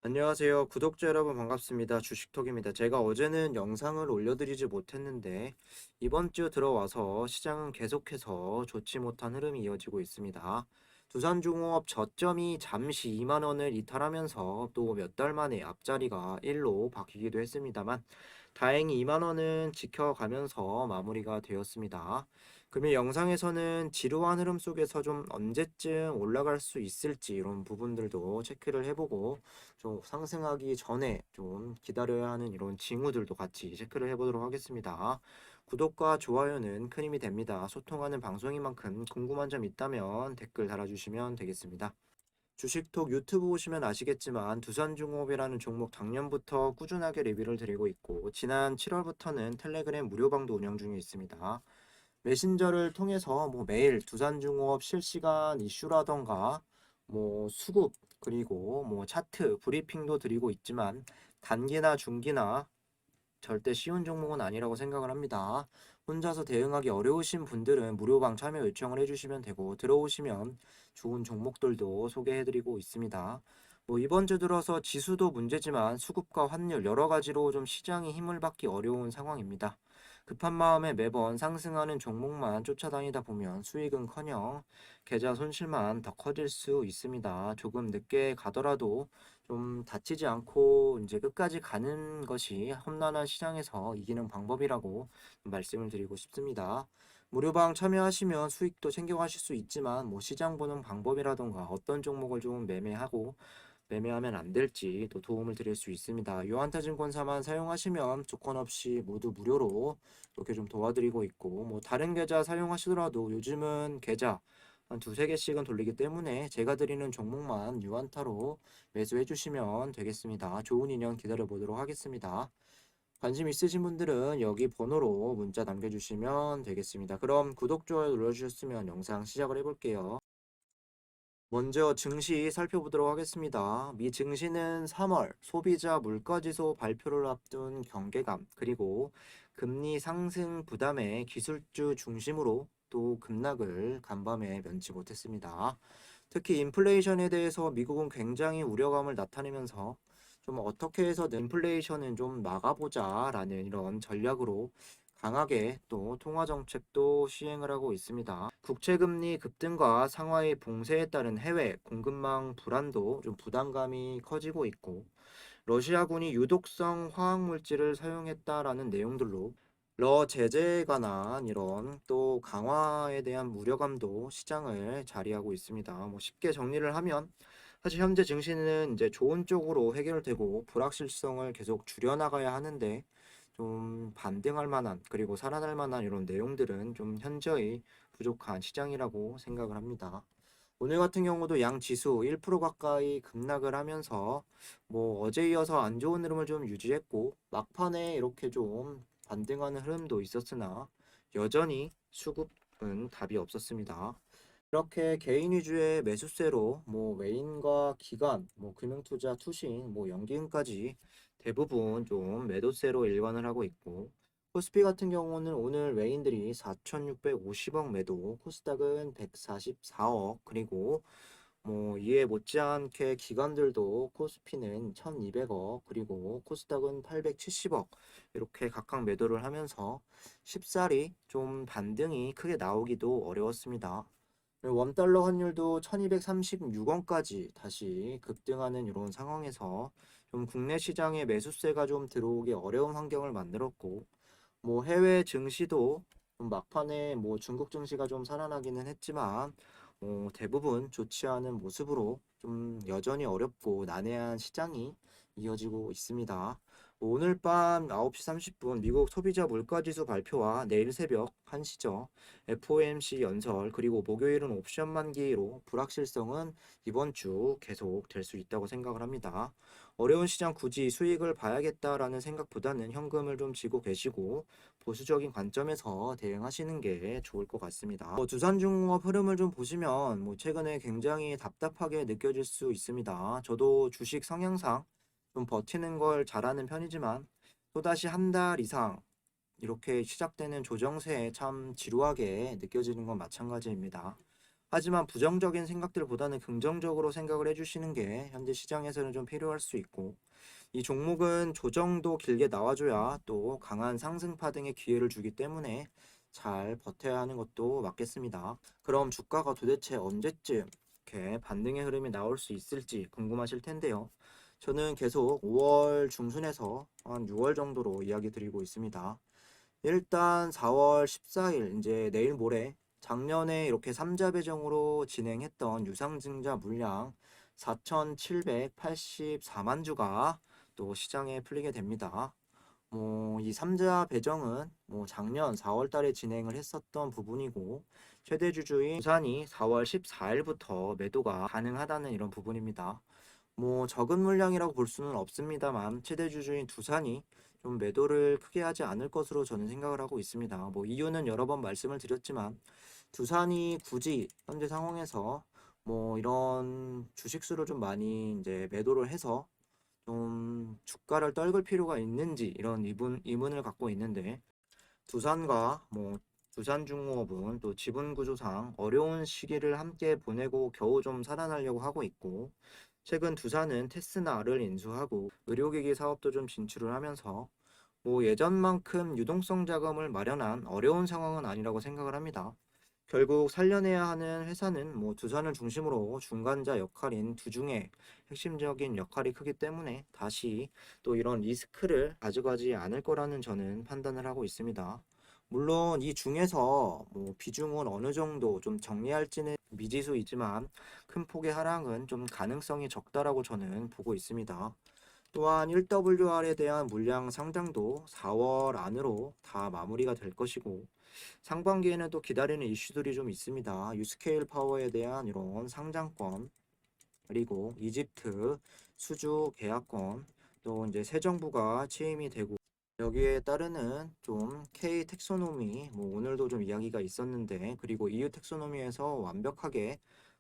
안녕하세요. 구독자 여러분 반갑습니다. 주식톡입니다. 제가 어제는 영상을 올려드리지 못했는데 이번 주 들어와서 시장은 계속해서 좋지 못한 흐름이 이어지고 있습니다. 두산중공업 저점이 잠시 2만 원을 이탈하면서 또 몇 달 만에 앞자리가 1로 바뀌기도 했습니다만 다행히 2만 원은 지켜가면서 마무리가 되었습니다. 금일 영상에서는 지루한 흐름 속에서 좀 언제쯤 올라갈 수 있을지 이런 부분들도 체크를 해보고 좀 상승하기 전에 좀 기다려야 하는 이런 징후들도 같이 체크를 해보도록 하겠습니다. 구독과 좋아요는 큰 힘이 됩니다. 소통하는 방송인 만큼 궁금한 점 있다면 댓글 달아주시면 되겠습니다. 주식톡 유튜브 보시면 아시겠지만 두산중공업이라는 종목 작년부터 꾸준하게 리뷰를 드리고 있고 지난 7월부터는 텔레그램 무료방도 운영 중에 있습니다. 메신저를 통해서 뭐 매일 두산중공업 실시간 이슈라던가 뭐 수급 그리고 뭐 차트 브리핑도 드리고 있지만 단기나 중기나 절대 쉬운 종목은 아니라고 생각을 합니다. 혼자서 대응하기 어려우신 분들은 무료방 참여 요청을 해주시면 되고 들어오시면 좋은 종목들도 소개해드리고 있습니다. 뭐 이번 주 들어서 지수도 문제지만 수급과 환율 여러 가지로 좀 시장이 힘을 받기 어려운 상황입니다. 급한 마음에 매번 상승하는 종목만 쫓아다니다 보면 수익은커녕 계좌 손실만 더 커질 수 있습니다. 조금 늦게 가더라도 좀 다치지 않고 이제 끝까지 가는 것이 험난한 시장에서 이기는 방법이라고 말씀을 드리고 싶습니다. 무료방 참여하시면 수익도 챙겨가실 수 있지만 뭐 시장 보는 방법이라던가 어떤 종목을 좀 매매하고 매매하면 안 될지 또 도움을 드릴 수 있습니다. 유한타증권사만 사용하시면 조건 없이 모두 무료로 이렇게 좀 도와드리고 있고 뭐 다른 계좌 사용하시더라도 요즘은 계좌 한 두세 개씩은 돌리기 때문에 제가 드리는 종목만 유한타로 매수해 주시면 되겠습니다. 좋은 인연 기다려 보도록 하겠습니다. 관심 있으신 분들은 여기 번호로 문자 남겨주시면 되겠습니다. 그럼 구독, 좋아요 눌러주셨으면 영상 시작을 해볼게요. 먼저 증시 살펴보도록 하겠습니다. 미 증시는 3월 소비자 물가지수 발표를 앞둔 경계감, 그리고 금리 상승 부담의 기술주 중심으로 또 급락을 간밤에 면치 못했습니다. 특히 인플레이션에 대해서 미국은 굉장히 우려감을 나타내면서 좀 어떻게 해서 인플레이션은 좀 막아보자라는 이런 전략으로 강하게 또 통화 정책도 시행을 하고 있습니다. 국채금리 급등과 상하이 봉쇄에 따른 해외 공급망 불안도 좀 부담감이 커지고 있고 러시아군이 유독성 화학물질을 사용했다라는 내용들로 제재에 관한 이런 또 강화에 대한 우려감도 시장을 자리하고 있습니다. 뭐 쉽게 정리를 하면 사실 현재 증시는 이제 좋은 쪽으로 해결되고 불확실성을 계속 줄여나가야 하는데 좀 반등할 만한 그리고 살아날 만한 이런 내용들은 좀 현저히 부족한 시장이라고 생각을 합니다. 오늘 같은 경우도 양 지수 1% 가까이 급락을 하면서 뭐 어제 이어서 안 좋은 흐름을 좀 유지했고 막판에 이렇게 좀 반등하는 흐름도 있었으나 여전히 수급은 답이 없었습니다. 이렇게 개인 위주의 매수세로 뭐 외인과 기관, 뭐 금융투자, 투신, 뭐 연기금까지 대부분 좀 매도세로 일관을 하고 있고 코스피 같은 경우는 오늘 외인들이 4,650억 매도, 코스닥은 144억, 그리고 뭐 이에 못지않게 기관들도 코스피는 1,200억, 그리고 코스닥은 870억 이렇게 각각 매도를 하면서 쉽사리 좀 반등이 크게 나오기도 어려웠습니다. 원달러 환율도 1236원까지 다시 급등하는 이런 상황에서 좀 국내 시장에 매수세가 좀 들어오기 어려운 환경을 만들었고 뭐 해외 증시도 좀 막판에 뭐 중국 증시가 좀 살아나기는 했지만 대부분 좋지 않은 모습으로 좀 여전히 어렵고 난해한 시장이 이어지고 있습니다. 오늘 밤 9시 30분 미국 소비자 물가지수 발표와 내일 새벽 1시죠. FOMC 연설 그리고 목요일은 옵션 만기로 불확실성은 이번 주 계속 될 수 있다고 생각을 합니다. 어려운 시장 굳이 수익을 봐야겠다라는 생각보다는 현금을 좀 쥐고 계시고 보수적인 관점에서 대응하시는 게 좋을 것 같습니다. 두산중공업 흐름을 좀 보시면 뭐 최근에 굉장히 답답하게 느껴질 수 있습니다. 저도 주식 성향상 좀 버티는 걸 잘하는 편이지만 또다시 한 달 이상 이렇게 시작되는 조정세에 참 지루하게 느껴지는 건 마찬가지입니다. 하지만 부정적인 생각들보다는 긍정적으로 생각을 해주시는 게 현재 시장에서는 좀 필요할 수 있고, 이 종목은 조정도 길게 나와줘야 또 강한 상승파 등의 기회를 주기 때문에 잘 버텨야 하는 것도 맞겠습니다. 그럼 주가가 도대체 언제쯤 이렇게 반등의 흐름이 나올 수 있을지 궁금하실 텐데요. 저는 계속 5월 중순에서 한 6월 정도로 이야기 드리고 있습니다. 일단 4월 14일, 이제 내일 모레 작년에 이렇게 3자 배정으로 진행했던 유상증자 물량 4,784만 주가 또 시장에 풀리게 됩니다. 이 3자 배정은 작년 4월 달에 진행을 했었던 부분이고, 최대 주주인 두산이 4월 14일부터 매도가 가능하다는 이런 부분입니다. 적은 물량이라고 볼 수는 없습니다만 최대 주주인 두산이 좀 매도를 크게 하지 않을 것으로 저는 생각을 하고 있습니다. 이유는 여러 번 말씀을 드렸지만 두산이 굳이 현재 상황에서 이런 주식수를 좀 많이 이제 매도를 해서 좀 주가를 떨굴 필요가 있는지 이런 의문을 갖고 있는데, 두산과 두산중공업은 또 지분 구조상 어려운 시기를 함께 보내고 겨우 좀 살아나려고 하고 있고, 최근 두산은 테스나를 인수하고 의료기기 사업도 좀 진출을 하면서 예전만큼 유동성 자금을 마련한 어려운 상황은 아니라고 생각을 합니다. 결국 살려내야 하는 회사는 두산을 중심으로 중간자 역할인 두중의 핵심적인 역할이 크기 때문에 다시 또 이런 리스크를 가져가지 않을 거라는 저는 판단을 하고 있습니다. 물론 이 중에서 비중은 어느 정도 좀 정리할지는 미지수이지만 큰 폭의 하락은 좀 가능성이 적다라고 저는 보고 있습니다. 또한 1WR에 대한 물량 상장도 4월 안으로 다 마무리가 될 것이고, 상반기에는 또 기다리는 이슈들이 좀 있습니다. 유스케일 파워에 대한 이런 상장권, 그리고 이집트 수주 계약권, 또 이제 새 정부가 취임이 되고, 여기에 따르는 좀 K 텍소노미, 오늘도 좀 이야기가 있었는데, 그리고 EU 텍소노미에서 완벽하게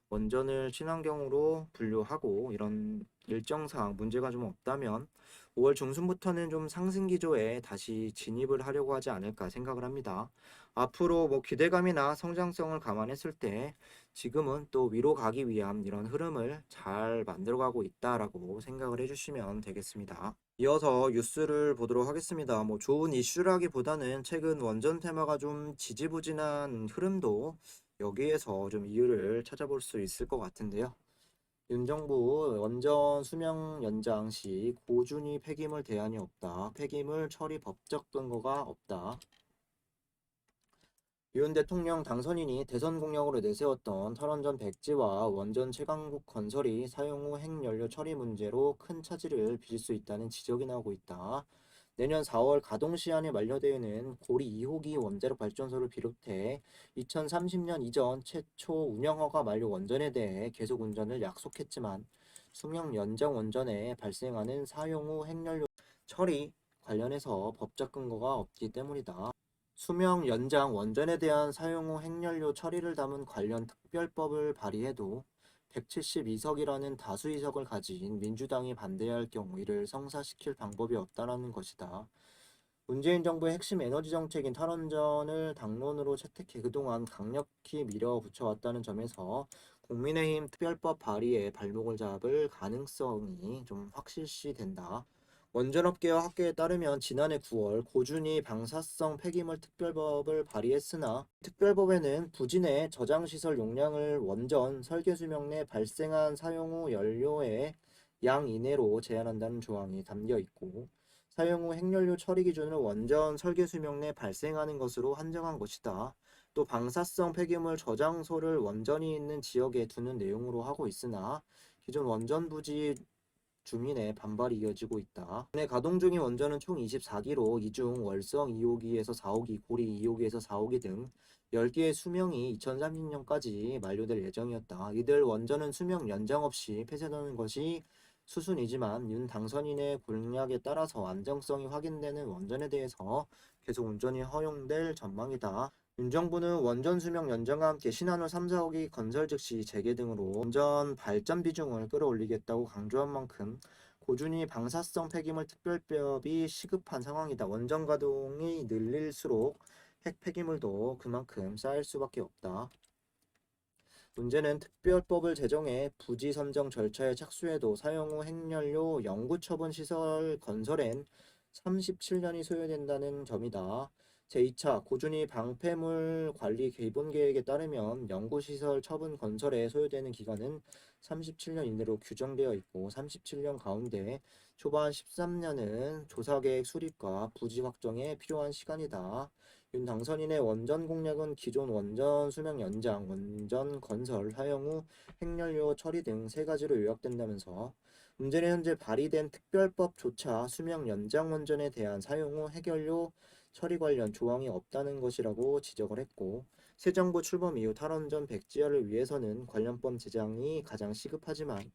원전을 친환경으로 분류하고 이런 일정상 문제가 좀 없다면 5월 중순부터는 좀 상승 기조에 다시 진입을 하려고 하지 않을까 생각을 합니다. 앞으로 기대감이나 성장성을 감안했을 때 지금은 또 위로 가기 위한 이런 흐름을 잘 만들어가고 있다라고 생각을 해주시면 되겠습니다. 이어서 뉴스를 보도록 하겠습니다. 좋은 이슈라기보다는 최근 원전 테마가 좀 지지부진한 흐름도 여기에서 좀 이유를 찾아볼 수 있을 것 같은데요. 윤 정부 원전 수명 연장 시 고준위 폐기물 대안이 없다. 폐기물 처리 법적 근거가 없다. 윤 대통령 당선인이 대선 공약으로 내세웠던 탈원전 백지와 원전 채광국 건설이 사용 후 핵연료 처리 문제로 큰 차질을 빚을 수 있다는 지적이 나오고 있다. 내년 4월 가동 시한이 만료되는 고리 2호기 원자력 발전소를 비롯해 2030년 이전 최초 운영허가 만료 원전에 대해 계속 운전을 약속했지만 수명 연장 원전에 발생하는 사용 후 핵연료 처리 관련해서 법적 근거가 없기 때문이다. 수명 연장 원전에 대한 사용 후 핵연료 처리를 담은 관련 특별법을 발의해도 172석이라는 다수의석을 가진 민주당이 반대할 경우 이를 성사시킬 방법이 없다라는 것이다. 문재인 정부의 핵심 에너지 정책인 탈원전을 당론으로 채택해 그동안 강력히 밀어붙여왔다는 점에서 국민의힘 특별법 발의에 발목을 잡을 가능성이 좀 확실시된다. 원전업계와 학계에 따르면 지난해 9월 고준위 방사성 폐기물 특별법을 발의했으나 특별법에는 부진의 저장시설 용량을 원전 설계수명 내 발생한 사용 후 연료의 양 이내로 제한한다는 조항이 담겨 있고, 사용 후 핵연료 처리 기준을 원전 설계수명 내 발생하는 것으로 한정한 것이다. 또 방사성 폐기물 저장소를 원전이 있는 지역에 두는 내용으로 하고 있으나 기존 원전 부지 주민의 반발이 이어지고 있다. 현재 가동 중인 원전은 총 24기로 이 중 월성 2호기에서 4호기, 고리 2호기에서 4호기 등 10개의 수명이 2030년까지 만료될 예정이었다. 이들 원전은 수명 연장 없이 폐쇄되는 것이 수순이지만 윤 당선인의 공약에 따라서 안정성이 확인되는 원전에 대해서 계속 운전이 허용될 전망이다. 윤 정부는 원전 수명 연장과 함께 신한울 3, 4호기 건설 즉시 재개 등으로 원전 발전 비중을 끌어올리겠다고 강조한 만큼 고준위 방사성 폐기물 특별법이 시급한 상황이다. 원전 가동이 늘릴수록 핵 폐기물도 그만큼 쌓일 수밖에 없다. 문제는 특별법을 제정해 부지 선정 절차에 착수해도 사용 후 핵연료 영구 처분 시설 건설엔 37년이 소요된다는 점이다. 제2차 고준위 방패물 관리 기본 계획에 따르면 연구시설 처분 건설에 소요되는 기간은 37년 이내로 규정되어 있고 37년 가운데 초반 13년은 조사계획 수립과 부지 확정에 필요한 시간이다. 윤 당선인의 원전 공약은 기존 원전 수명 연장, 원전 건설, 사용 후 핵연료 처리 등 세 가지로 요약된다면서 문제는 현재 발의된 특별법조차 수명 연장 원전에 대한 사용 후 핵연료 처리 관련 조항이 없다는 것이라고 지적을 했고 새 정부 출범 이후 탈원전 백지화를 위해서는 관련법 제정이 가장 시급하지만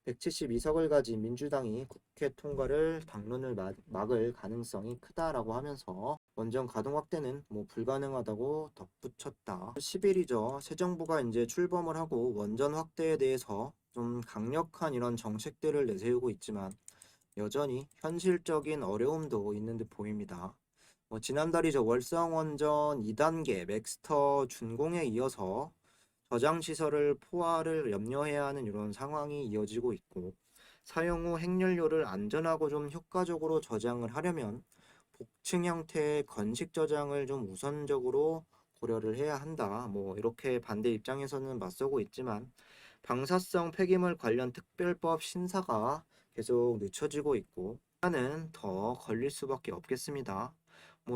172석을 가진 민주당이 국회 통과를 당론을 막을 가능성이 크다라고 하면서 원전 가동 확대는 불가능하다고 덧붙였다. 10일이죠. 새 정부가 이제 출범을 하고 원전 확대에 대해서 좀 강력한 이런 정책들을 내세우고 있지만 여전히 현실적인 어려움도 있는 듯 보입니다. 지난달이죠. 월성원전 2단계 맥스터 준공에 이어서 저장시설을 포화를 염려해야 하는 이런 상황이 이어지고 있고 사용 후 핵연료를 안전하고 좀 효과적으로 저장을 하려면 복층 형태의 건식 저장을 좀 우선적으로 고려를 해야 한다. 이렇게 반대 입장에서는 맞서고 있지만 방사성 폐기물 관련 특별법 신사가 계속 늦춰지고 있고 시간은 더 걸릴 수밖에 없겠습니다.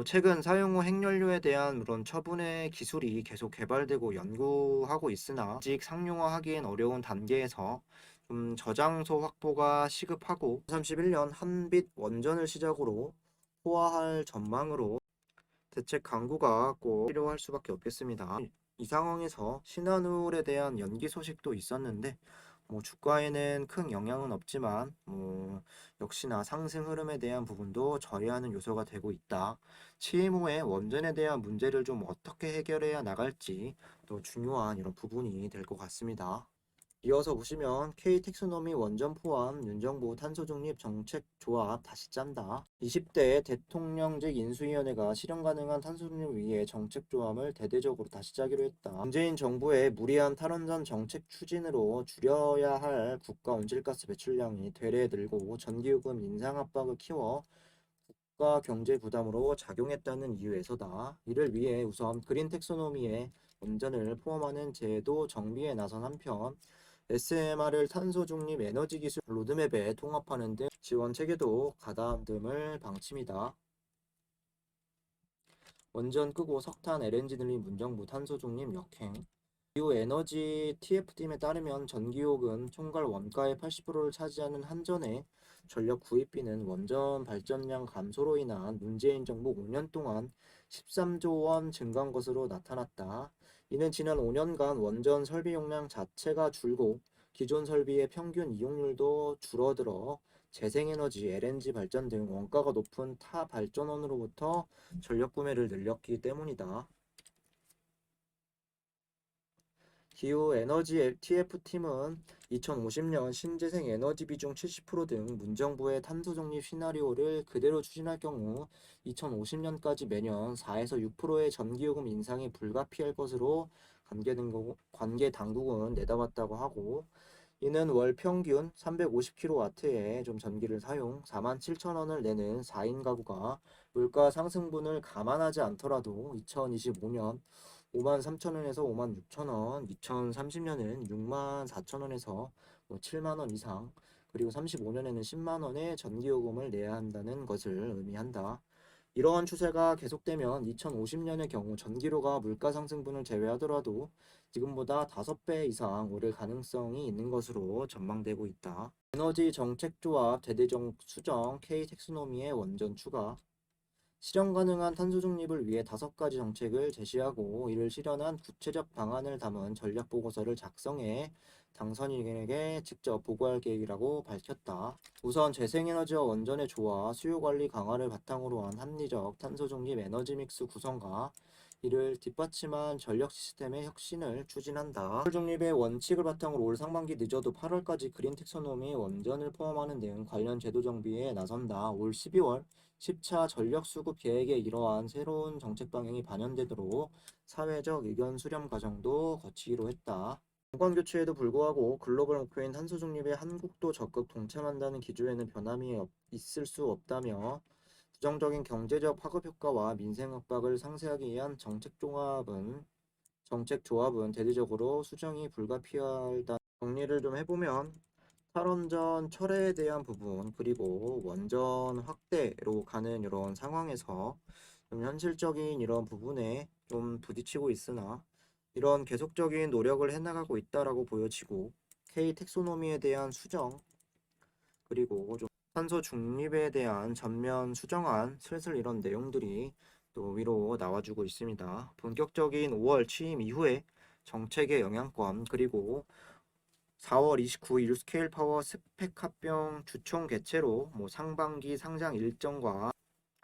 최근 사용 후 핵연료에 대한 그런 처분의 기술이 계속 개발되고 연구하고 있으나 아직 상용화하기엔 어려운 단계에서 좀 저장소 확보가 시급하고 31년 한빛 원전을 시작으로 포화할 전망으로 대책 강구가 꼭 필요할 수밖에 없겠습니다. 이 상황에서 신한울에 대한 연기 소식도 있었는데 주가에는 큰 영향은 없지만 역시나 상승 흐름에 대한 부분도 저해하는 요소가 되고 있다. 취임 후에 원전에 대한 문제를 좀 어떻게 해결해야 나갈지 또 중요한 이런 부분이 될 것 같습니다. 이어서 보시면 K텍소노미 원전 포함 윤정부 탄소중립 정책조합 다시 짠다. 20대 대통령직 인수위원회가 실현 가능한 탄소중립 위해 정책조합을 대대적으로 다시 짜기로 했다. 문재인 정부의 무리한 탈원전 정책 추진으로 줄여야 할 국가 온실가스 배출량이 되레 늘고 전기요금 인상 압박을 키워 국가 경제 부담으로 작용했다는 이유에서다. 이를 위해 우선 그린 텍소노미의 원전을 포함하는 제도 정비에 나선 한편 SMR을 탄소 중립 에너지 기술 로드맵에 통합하는 등 지원 체계도 가다듬을 방침이다. 원전 끄고 석탄, LNG 늘린 문정부 탄소 중립 역행. 기후 에너지 TF팀에 따르면 전기요금 총괄 원가의 80%를 차지하는 한전의 전력 구입비는 원전 발전량 감소로 인한 문재인 정부 5년 동안 13조 원 증가한 것으로 나타났다. 이는 지난 5년간 원전 설비 용량 자체가 줄고 기존 설비의 평균 이용률도 줄어들어 재생에너지, LNG 발전 등 원가가 높은 타 발전원으로부터 전력 구매를 늘렸기 때문이다. 기후 에너지 TF팀은 2050년 신재생 에너지 비중 70%등 문정부의 탄소 중립 시나리오를 그대로 추진할 경우 2050년까지 매년 4에서 6%의 전기요금 인상이 불가피할 것으로 관계 당국은 내다봤다고 하고 이는 월 평균 350kW의 좀 전기를 사용 47,000원을 내는 4인 가구가 물가 상승분을 감안하지 않더라도 2025년 53,000원에서 56,000원, 2030년은 64,000원에서 7만원 이상, 그리고 35년에는 10만원의 전기요금을 내야 한다는 것을 의미한다. 이러한 추세가 계속되면 2050년의 경우 전기료가 물가 상승분을 제외하더라도 지금보다 5배 이상 오를 가능성이 있는 것으로 전망되고 있다. 에너지 정책조합 대대적 수정 K텍소노미의 원전 추가 실현 가능한 탄소 중립을 위해 5가지 정책을 제시하고 이를 실현한 구체적 방안을 담은 전략 보고서를 작성해 당선인에게 직접 보고할 계획이라고 밝혔다. 우선 재생에너지와 원전의 조화, 수요 관리 강화를 바탕으로 한 합리적 탄소 중립 에너지 믹스 구성과 이를 뒷받침한 전력 시스템의 혁신을 추진한다. 탄소 중립의 원칙을 바탕으로 올 상반기 늦어도 8월까지 그린 텍소노미 원전을 포함하는 등 관련 제도 정비에 나선다. 올 12월 10차 전력 수급 계획에 이러한 새로운 정책 방향이 반영되도록 사회적 의견 수렴 과정도 거치기로 했다. 정권 교체에도 불구하고 글로벌 목표인 탄소 중립에 한국도 적극 동참한다는 기조에는 있을 수 없다며 부정적인 경제적 파급 효과와 민생 압박을 상쇄하기 위한 정책 조합은 대대적으로 수정이 불가피하다. 정리를 좀 해보면 탈원전 철회에 대한 부분 그리고 원전 확대로 가는 이런 상황에서 좀 현실적인 이런 부분에 좀 부딪히고 있으나 이런 계속적인 노력을 해나가고 있다라고 보여지고 K 텍소노미에 대한 수정 그리고 좀 탄소 중립에 대한 전면 수정안 슬슬 이런 내용들이 또 위로 나와주고 있습니다. 본격적인 5월 취임 이후에 정책의 영향권 그리고 4월 29일 스케일 파워 스펙 합병 주총 개최로 상반기 상장 일정과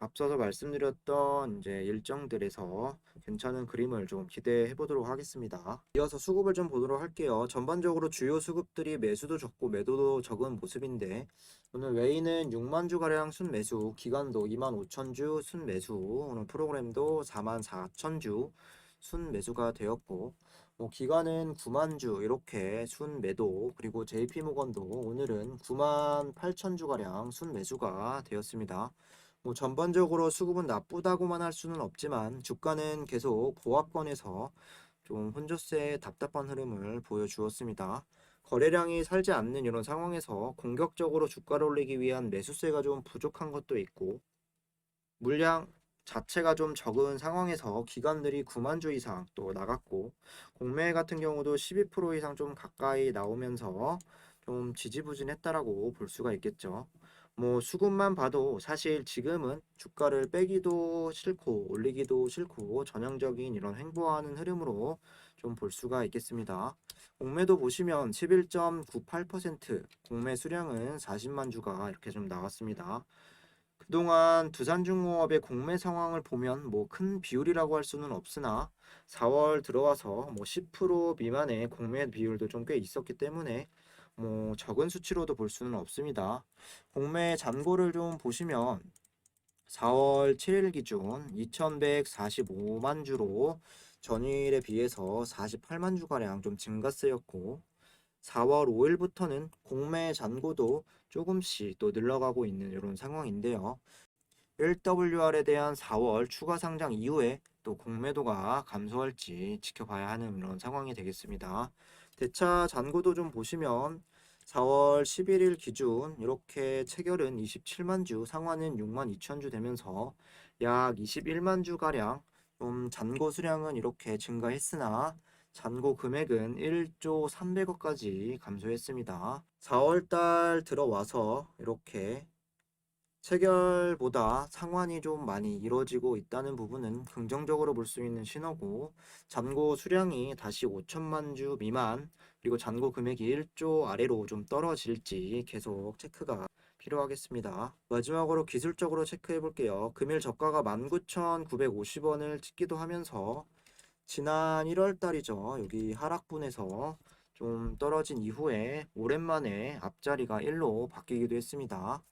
앞서서 말씀드렸던 이제 일정들에서 괜찮은 그림을 좀 기대해 보도록 하겠습니다. 이어서 수급을 좀 보도록 할게요. 전반적으로 주요 수급들이 매수도 적고 매도도 적은 모습인데 오늘 웨이는 6만 주가량 순매수, 기간도 2만 5천 주 순매수, 오늘 프로그램도 4만 4천 주 순매수가 되었고 기간은 9만 주 이렇게 순매도 그리고 JP모건도 오늘은 9만 8천 주가량 순매수가 되었습니다. 전반적으로 수급은 나쁘다고만 할 수는 없지만 주가는 계속 보합권에서 좀 혼조세의 답답한 흐름을 보여주었습니다. 거래량이 살지 않는 이런 상황에서 공격적으로 주가를 올리기 위한 매수세가 좀 부족한 것도 있고 물량 자체가 좀 적은 상황에서 기관들이 9만 주 이상 또 나갔고 공매 같은 경우도 12% 이상 좀 가까이 나오면서 좀 지지부진했다라고 볼 수가 있겠죠. 수급만 봐도 사실 지금은 주가를 빼기도 싫고 올리기도 싫고 전형적인 이런 횡보하는 흐름으로 좀 볼 수가 있겠습니다. 공매도 보시면 11.98%, 공매 수량은 40만 주가 이렇게 좀 나왔습니다. 그동안 두산중공업의 공매 상황을 보면 큰 비율이라고 할 수는 없으나 4월 들어와서 10% 미만의 공매 비율도 좀 꽤 있었기 때문에 적은 수치로도 볼 수는 없습니다. 공매 잔고를 좀 보시면 4월 7일 기준 2,145만 주로 전일에 비해서 48만 주가량 좀 증가세였고 4월 5일부터는 공매 잔고도 조금씩 또 늘어가고 있는 이런 상황인데요. 1WR에 대한 4월 추가 상장 이후에 또 공매도가 감소할지 지켜봐야 하는 이런 상황이 되겠습니다. 대차 잔고도 좀 보시면 4월 11일 기준 이렇게 체결은 27만 주, 상환은 6만 2천 주 되면서 약 21만 주가량 잔고 수량은 이렇게 증가했으나 잔고 금액은 1조 300억까지 감소했습니다. 4월 달 들어와서 이렇게 체결보다 상환이 좀 많이 이루어지고 있다는 부분은 긍정적으로 볼 수 있는 신호고 잔고 수량이 다시 5천만 주 미만 그리고 잔고 금액이 1조 아래로 좀 떨어질지 계속 체크가 필요하겠습니다. 마지막으로 기술적으로 체크해 볼게요. 금일 저가가 19,950원을 찍기도 하면서 지난 1월 달이죠. 여기 하락분에서 좀 떨어진 이후에 오랜만에 앞자리가 1로 바뀌기도 했습니다.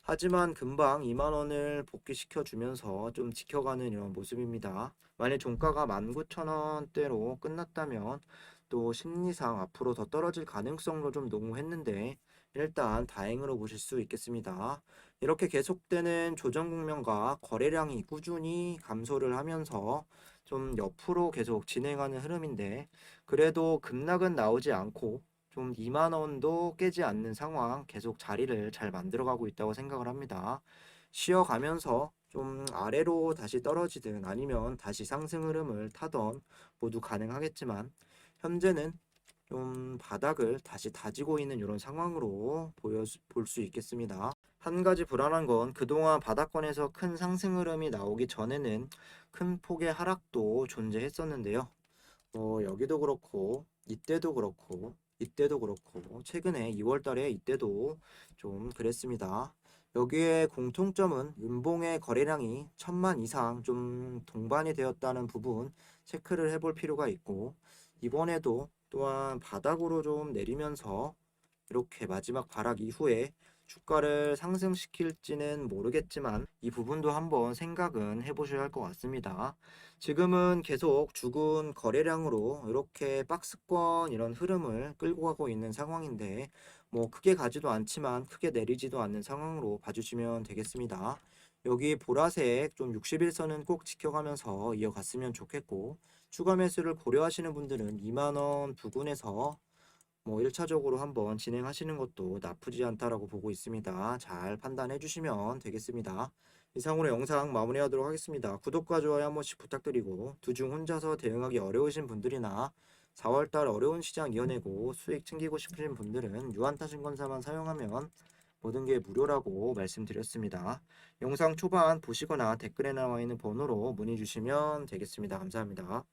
하지만 금방 2만 원을 복귀시켜 주면서 좀 지켜가는 이런 모습입니다. 만약 종가가 19,000원대로 끝났다면 또 심리상 앞으로 더 떨어질 가능성도 좀 농후했는데 일단 다행으로 보실 수 있겠습니다. 이렇게 계속되는 조정 국면과 거래량이 꾸준히 감소를 하면서 좀 옆으로 계속 진행하는 흐름인데 그래도 급락은 나오지 않고 좀 2만 원도 깨지 않는 상황 계속 자리를 잘 만들어가고 있다고 생각을 합니다. 쉬어가면서 좀 아래로 다시 떨어지든 아니면 다시 상승 흐름을 타던 모두 가능하겠지만 현재는 좀 바닥을 다시 다지고 있는 이런 상황으로 볼 수 있겠습니다. 한 가지 불안한 건 그동안 바닥권에서 큰 상승 흐름이 나오기 전에는 큰 폭의 하락도 존재했었는데요. 여기도 그렇고 이때도 그렇고 최근에 2월 달에 이때도 좀 그랬습니다. 여기에 공통점은 음봉의 거래량이 1,000만 이상 좀 동반이 되었다는 부분 체크를 해볼 필요가 있고 이번에도 또한 바닥으로 좀 내리면서 이렇게 마지막 발악 이후에 주가를 상승시킬지는 모르겠지만 이 부분도 한번 생각은 해보셔야 할 것 같습니다. 지금은 계속 죽은 거래량으로 이렇게 박스권 이런 흐름을 끌고 가고 있는 상황인데 뭐 크게 가지도 않지만 크게 내리지도 않는 상황으로 봐주시면 되겠습니다. 여기 보라색 좀 60일선은 꼭 지켜가면서 이어갔으면 좋겠고 추가 매수를 고려하시는 분들은 2만 원 부근에서 뭐 1차적으로 한번 진행하시는 것도 나쁘지 않다라고 보고 있습니다. 잘 판단해 주시면 되겠습니다. 이상으로 영상 마무리하도록 하겠습니다. 구독과 좋아요 한 번씩 부탁드리고 두중 혼자서 대응하기 어려우신 분들이나 4월달 어려운 시장 이어내고 수익 챙기고 싶으신 분들은 유한타증권사만 사용하면 모든 게 무료라고 말씀드렸습니다. 영상 초반 보시거나 댓글에 나와 있는 번호로 문의 주시면 되겠습니다. 감사합니다.